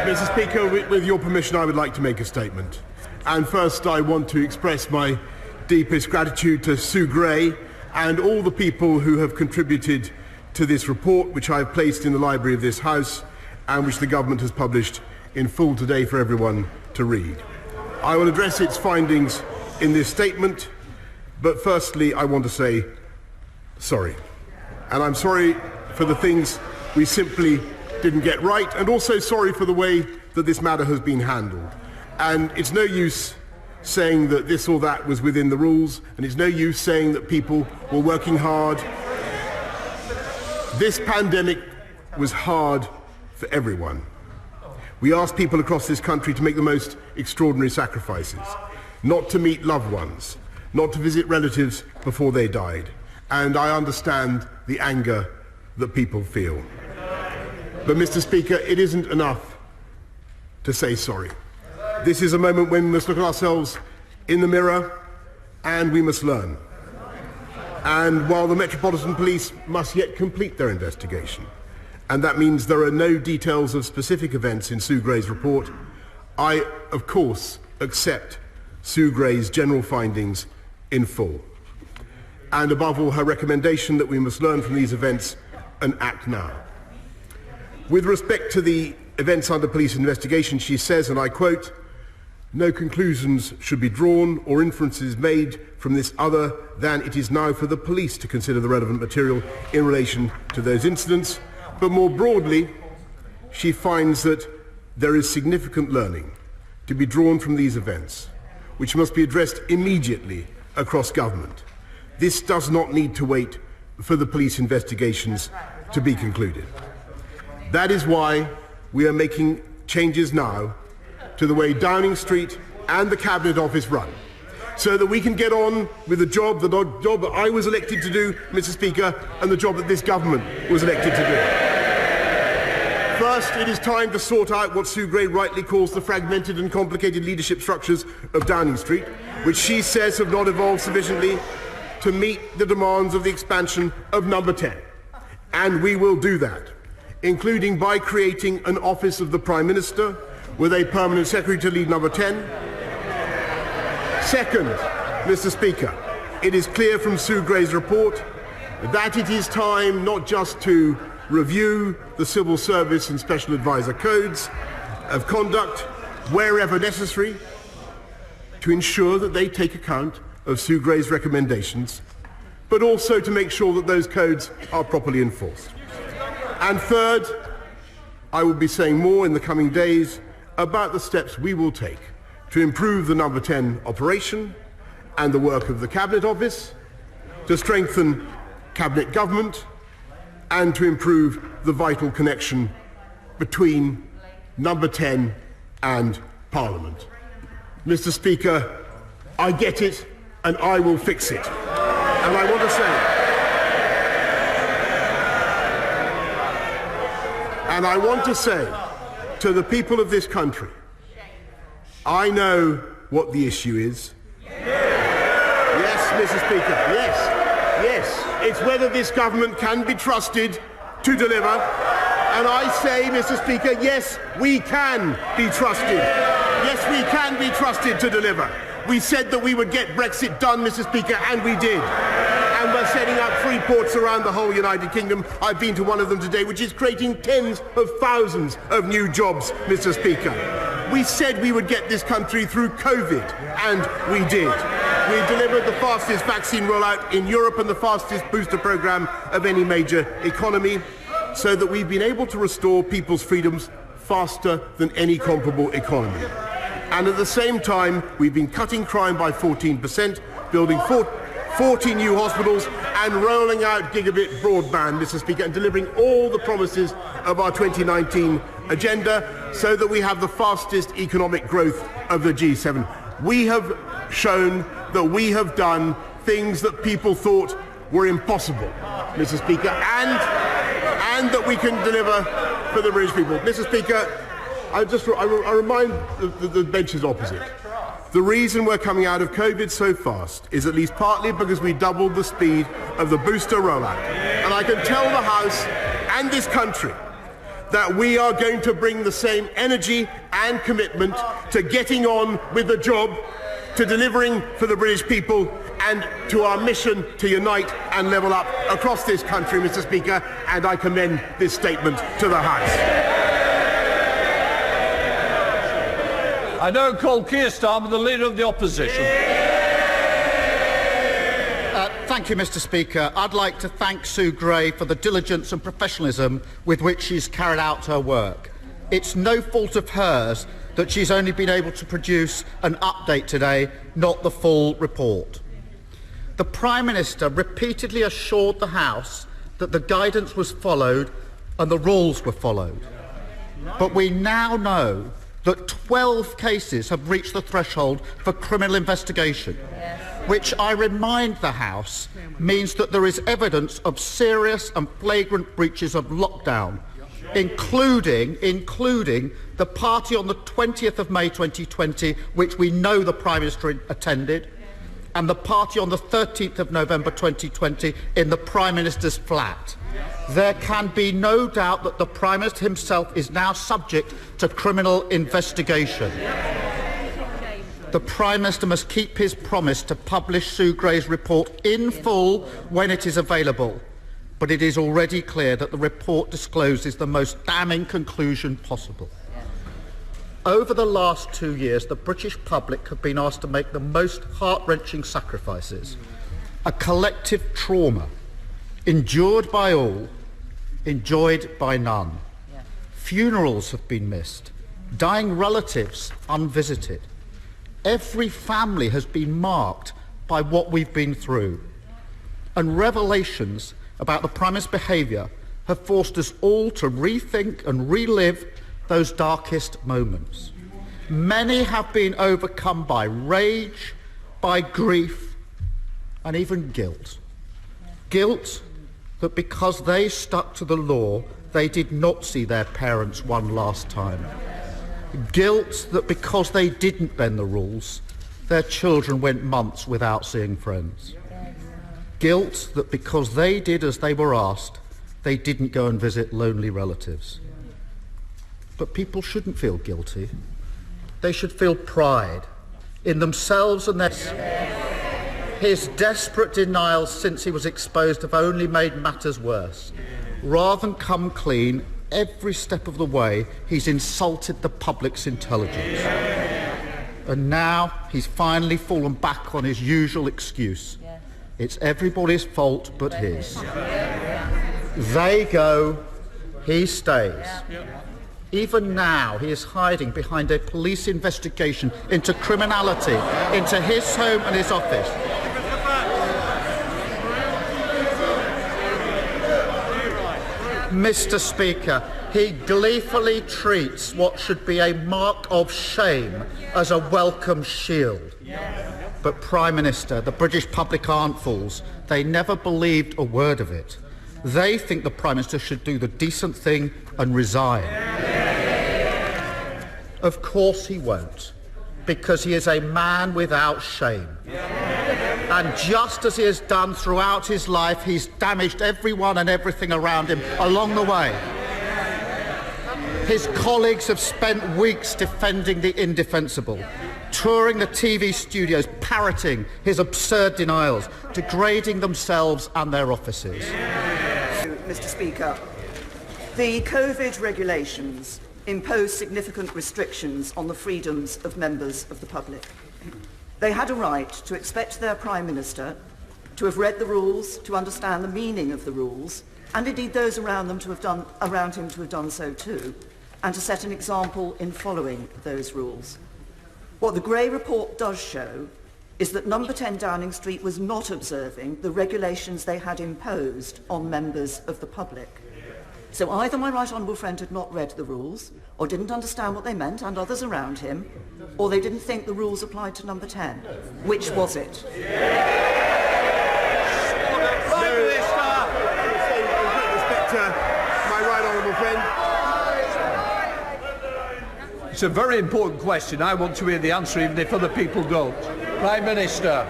Mr. Speaker, with your permission, I would like to make a statement. And first, I want to express my deepest gratitude to Sue Gray and all the people who have contributed to this report, which I have placed in the library of this House and which the government has published in full today for everyone to read. I will address its findings in this statement, but firstly, I want to say sorry. And I'm sorry for the things we simply didn't get right, and also sorry for the way that this matter has been handled. And it's no use saying that this or that was within the rules, and it's no use saying that people were working hard. This pandemic was hard for everyone. We asked people across this country to make the most extraordinary sacrifices, not to meet loved ones, not to visit relatives before they died. And I understand the anger that people feel. But, Mr. Speaker, it isn't enough to say sorry. This is a moment when we must look at ourselves in the mirror and we must learn. And while the Metropolitan Police must yet complete their investigation, and that means there are no details of specific events in Sue Gray's report, I, of course, accept Sue Gray's general findings in full. And above all, her recommendation that we must learn from these events and act now. With respect to the events under police investigation, she says, and I quote, "No conclusions should be drawn or inferences made from this other than it is now for the police to consider the relevant material in relation to those incidents." But more broadly, she finds that there is significant learning to be drawn from these events, which must be addressed immediately across government. This does not need to wait for the police investigations to be concluded. That is why we are making changes now to the way Downing Street and the Cabinet Office run, so that we can get on with the job that I was elected to do, Mr. Speaker, and the job that this government was elected to do. First, it is time to sort out what Sue Gray rightly calls the fragmented and complicated leadership structures of Downing Street, which she says have not evolved sufficiently to meet the demands of the expansion of Number 10. And we will do that, including by creating an Office of the Prime Minister with a permanent secretary to lead Number 10. Second, Mr. Speaker, it is clear from Sue Gray's report that it is time not just to review the Civil Service and Special Advisor codes of conduct wherever necessary to ensure that they take account of Sue Gray's recommendations, but also to make sure that those codes are properly enforced. And third, I will be saying more in the coming days about the steps we will take to improve the Number 10 operation and the work of the Cabinet Office, to strengthen Cabinet government, and to improve the vital connection between Number 10 and Parliament. Mr. Speaker, I get it and I will fix it. And I want to say to the people of this country, I know what the issue is. Yes, Mr. Speaker, yes. It's whether this government can be trusted to deliver. And I say, Mr. Speaker, yes, we can be trusted. Yes, we can be trusted to deliver. We said that we would get Brexit done, Mr. Speaker, and we did. And we're setting up free ports around the whole United Kingdom. I've been to one of them today, which is creating tens of thousands of new jobs, Mr. Speaker. We said we would get this country through COVID, and we did. We delivered the fastest vaccine rollout in Europe and the fastest booster programme of any major economy, so that we've been able to restore people's freedoms faster than any comparable economy. And at the same time, we've been cutting crime by 14%, building 40 new hospitals, and rolling out gigabit broadband, Mr. Speaker, and delivering all the promises of our 2019 agenda, so that we have the fastest economic growth of the G7. We have shown that we have done things that people thought were impossible, Mr. Speaker, and that we can deliver for the British people. Mr. Speaker, I remind the benches opposite. The reason we're coming out of COVID so fast is at least partly because we doubled the speed of the booster rollout. And I can tell the House and this country that we are going to bring the same energy and commitment to getting on with the job, to delivering for the British people, and to our mission to unite and level up across this country, Mr. Speaker, and I commend this statement to the House. I now call Keir Starmer, the Leader of the Opposition. Thank you, Mr. Speaker. I'd like to thank Sue Gray for the diligence and professionalism with which she's carried out her work. It's no fault of hers that she's only been able to produce an update today, not the full report. The Prime Minister repeatedly assured the House that the guidance was followed and the rules were followed. But we now know that 12 cases have reached the threshold for criminal investigation, which I remind the House means that there is evidence of serious and flagrant breaches of lockdown, including the party on the 20th of May 2020, which we know the Prime Minister attended, and the party on the 13th of November 2020 in the Prime Minister's flat. There can be no doubt that the Prime Minister himself is now subject to criminal investigation. The Prime Minister must keep his promise to publish Sue Gray's report in full when it is available, but it is already clear that the report discloses the most damning conclusion possible. Over the last 2 years, the British public have been asked to make the most heart-wrenching sacrifices, a collective trauma, endured by all, enjoyed by none. Funerals have been missed, dying relatives unvisited. Every family has been marked by what we've been through. And revelations about the Prime Minister's behaviour have forced us all to rethink and relive those darkest moments. Many have been overcome by rage, by grief, and even guilt. Guilt that because they stuck to the law, they did not see their parents one last time. Guilt that because they didn't bend the rules, their children went months without seeing friends. Guilt that because they did as they were asked, they didn't go and visit lonely relatives. But people shouldn't feel guilty. They should feel pride in themselves and their... His desperate denials since he was exposed have only made matters worse. Rather than come clean, every step of the way he's insulted the public's intelligence. And now he's finally fallen back on his usual excuse. It's everybody's fault but his. They go, he stays. Even now, he is hiding behind a police investigation into criminality, into his home and his office. Mr. Speaker, he gleefully treats what should be a mark of shame as a welcome shield. But, Prime Minister, the British public aren't fools. They never believed a word of it. They think the Prime Minister should do the decent thing and resign. Of course he won't, because he is a man without shame. And just as he has done throughout his life, he's damaged everyone and everything around him along the way. His colleagues have spent weeks defending the indefensible, touring the TV studios, parroting his absurd denials, degrading themselves and their offices. Mr. Speaker, the COVID regulations impose significant restrictions on the freedoms of members of the public. They had a right to expect their Prime Minister to have read the rules, to understand the meaning of the rules, and indeed those around him to have done so too, and to set an example in following those rules. What the Gray report does show is that number 10 Downing Street was not observing the regulations they had imposed on members of the public. So either my right honourable friend had not read the rules, or didn't understand what they meant, and others around him, or they didn't think the rules applied to number 10. Which was it? My right honourable friend. It's a very important question. I want to hear the answer, even if other people don't. Prime Minister.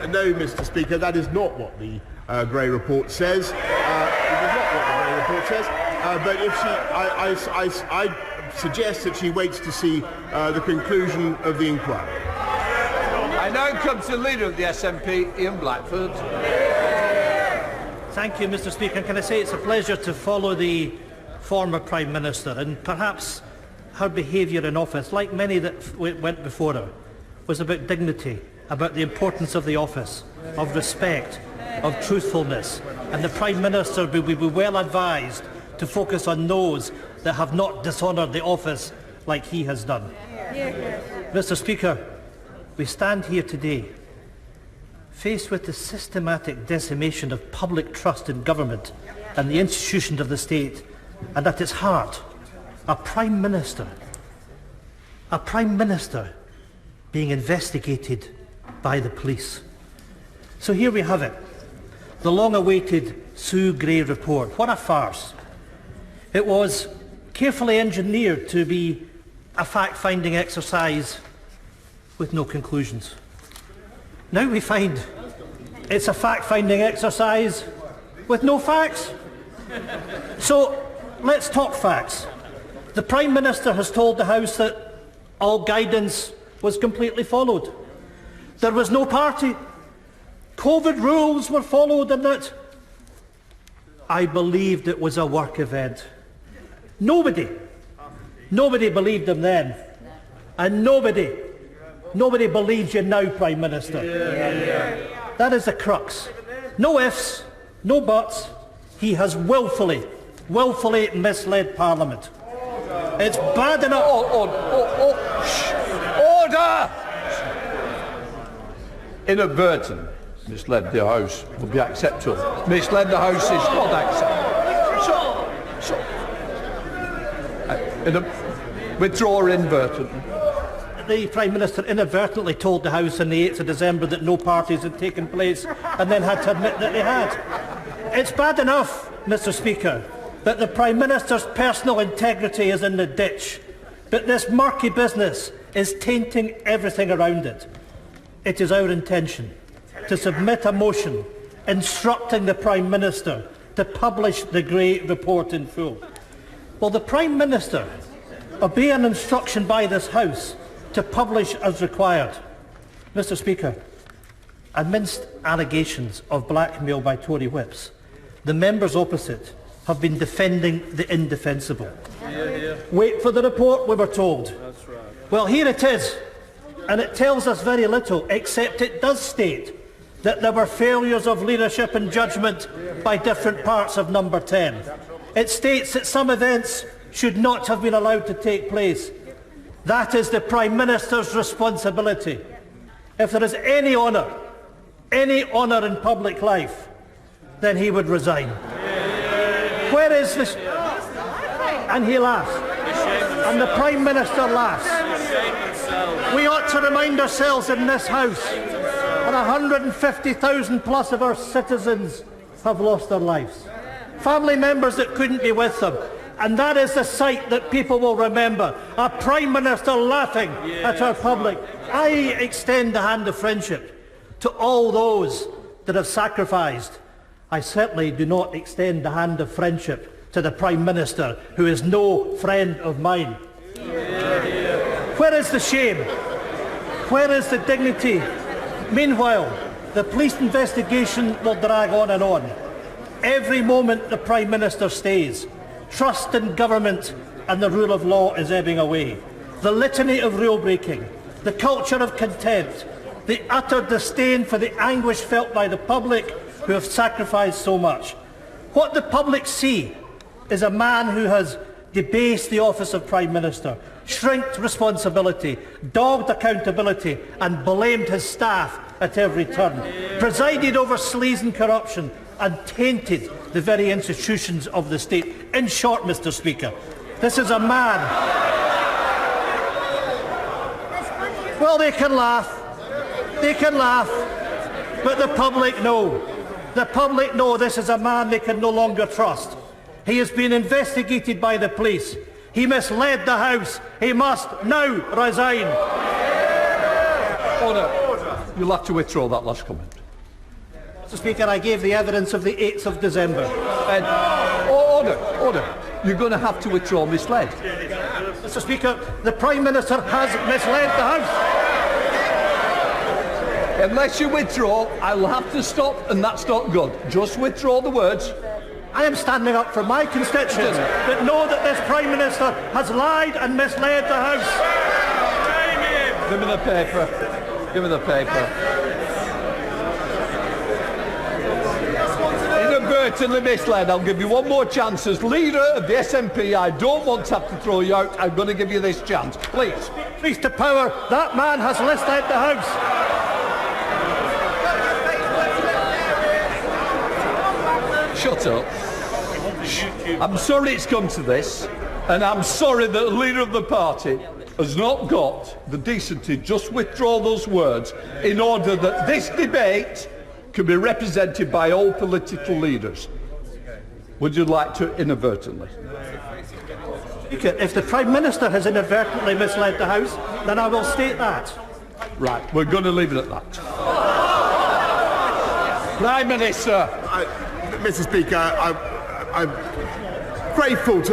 No, Mr. Speaker, that is not what the Gray report says. It is not what the Gray report says. But if she, I suggest that she waits to see the conclusion of the inquiry. I now come to the Leader of the SNP, Ian Blackford. Thank you, Mr. Speaker. Can I say it's a pleasure to follow the former Prime Minister, and perhaps her behaviour in office, like many that went before her, was about dignity, about the importance of the office, of respect, of truthfulness, and the Prime Minister will be well advised to focus on those that have not dishonoured the office like he has done. Mr. Speaker, we stand here today faced with the systematic decimation of public trust in government and the institutions of the state, and at its heart, a Prime Minister being investigated by the police. So here we have it, the long-awaited Sue Gray report. What a farce. It was carefully engineered to be a fact-finding exercise with no conclusions. Now we find it's a fact-finding exercise with no facts. So let's talk facts. The Prime Minister has told the House that all guidance was completely followed. There was no party. COVID rules were followed, and that I believed it was a work event. Nobody believed him then, and nobody believes you now, Prime Minister. That is the crux. No ifs, no buts. He has willfully misled Parliament. It's bad enough. Order! Inadvertent misled the House would be acceptable. Misled the House is not acceptable. Withdraw inadvertent. The Prime Minister inadvertently told the House on the 8th of December that no parties had taken place, and then had to admit that they had. It's bad enough, Mr. Speaker, that the Prime Minister's personal integrity is in the ditch, but this murky business is tainting everything around it. It is our intention to submit a motion instructing the Prime Minister to publish the Gray report in full. Will the Prime Minister obey an instruction by this House to publish as required? Mr. Speaker, amidst allegations of blackmail by Tory whips, the members opposite have been defending the indefensible. Wait for the report, we were told. That's right. Well, here it is, and it tells us very little, except it does state that there were failures of leadership and judgment by different parts of Number 10. It states that some events should not have been allowed to take place. That is the Prime Minister's responsibility. If there is any honour in public life, then he would resign. Where is this? And he laughs. And the Prime Minister laughs. We ought to remind ourselves in this House that 150,000 plus of our citizens have lost their lives. Family members that couldn't be with them. And that is the sight that people will remember. A Prime Minister laughing at our public. I extend the hand of friendship to all those that have sacrificed. I certainly do not extend the hand of friendship to the Prime Minister, who is no friend of mine. Where is the shame? Where is the dignity? Meanwhile, the police investigation will drag on and on. Every moment the Prime Minister stays, trust in government and the rule of law is ebbing away. The litany of rule breaking, the culture of contempt, the utter disdain for the anguish felt by the public who have sacrificed so much. What the public see is a man who has debased the office of Prime Minister, shrinked responsibility, dogged accountability and blamed his staff at every turn, presided over sleaze and corruption and tainted the very institutions of the state. In short, Mr. Speaker, this is a man. Well, they can laugh, but the public know. The public know this is a man they can no longer trust. He has been investigated by the police. He misled the House. He must now resign. Order. You'll have to withdraw that last comment. Mr. Speaker, I gave the evidence of the 8th of December. Order. you're going to have to withdraw misled. Mr. Speaker, the Prime Minister has misled the House. Unless you withdraw, I'll have to stop, and that's not good. Just withdraw the words. I am standing up for my constituents that know that this Prime Minister has lied and misled the House. Give me the paper. Give me the paper. Inadvertently misled. I'll give you one more chance. As leader of the SNP, I don't want to have to throw you out. I'm going to give you this chance. Please. Please to power. That man has misled the House. Shut up. I'm sorry it's come to this, and I'm sorry that the leader of the party has not got the decency to just withdraw those words in order that this debate can be represented by all political leaders. Would you like to inadvertently? If the Prime Minister has inadvertently misled the House, then I will state that. Right, we're going to leave it at that. Prime Minister. Mr. Speaker, I'm grateful to